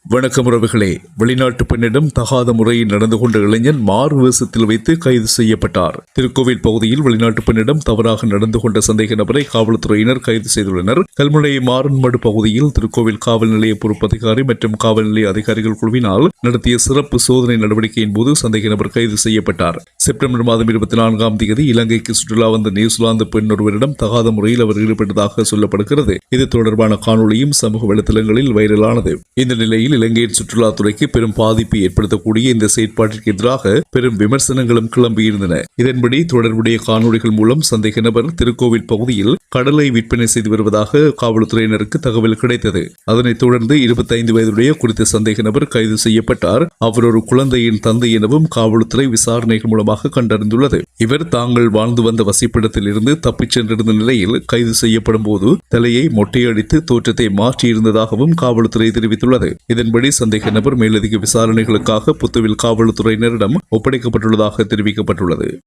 வணக்கம் உறவுகளே. வெளிநாட்டு பெண்ணிடம் தகாத முறையில் நடந்து கொண்ட இளைஞன் மாறு வேஷத்தில் வைத்து கைது செய்யப்பட்டார். திருக்கோவில் பகுதியில் வெளிநாட்டு பெண்ணிடம் தவறாக நடந்து கொண்ட சந்தேக நபரை காவல்துறையினர் கைது செய்துள்ளனர். கல்முனை மாறன்மடு பகுதியில் திருக்கோவில் காவல் நிலைய பொறுப்பதிகாரி மற்றும் காவல் நிலைய அதிகாரிகள் குழுவினால் நடத்திய சிறப்பு சோதனை நடவடிக்கையின் போது சந்தேக நபர் கைது செய்யப்பட்டார். செப்டம்பர் மாதம் 24ஆம் தேதி இலங்கைக்கு சுற்றுலா வந்த நியூசிலாந்து பெண் ஒருவரிடம் தகாத முறையில் அவர் ஈடுபட்டதாக சொல்லப்படுகிறது. இது தொடர்பான காணொலியும் சமூக வலைதளங்களில் வைரலானது. இந்த நிலையில் இலங்கையின் சுற்றுலாத்துறைக்கு பெரும் பாதிப்பை ஏற்படுத்தக்கூடிய இந்த செயற்பாட்டிற்கு எதிராக பெரும் விமர்சனங்களும் கிளம்பியிருந்தன. இதன்படி தொடர்புடைய காணொலிகள் மூலம் சந்தேக நபர் திருக்கோவில் பகுதியில் கடலை விற்பனை செய்து வருவதாக காவல்துறையினருக்கு தகவல் கிடைத்தது. அதனைத் தொடர்ந்து 25 வயதுடைய குறித்த சந்தேக நபர் கைது செய்யப்பட்டார். அவர் ஒரு குழந்தையின் தந்தை எனவும் காவல்துறை விசாரணைகள் மூலமாக கண்டறிந்துள்ளது. இவர் தாங்கள் வாழ்ந்து வந்த வசிப்பிடத்தில் இருந்து தப்பிச் சென்றிருந்த நிலையில் கைது செய்யப்படும் போது தலையை மொட்டையடித்து தோற்றத்தை மாற்றியிருந்ததாகவும் காவல்துறை தெரிவித்துள்ளது. இதன்படி சந்தேக நபர் மேலதிக விசாரணைகளுக்காக புத்துவில் காவல்துறையினரிடம் ஒப்படைக்கப்பட்டுள்ளதாக தெரிவிக்கப்பட்டுள்ளது.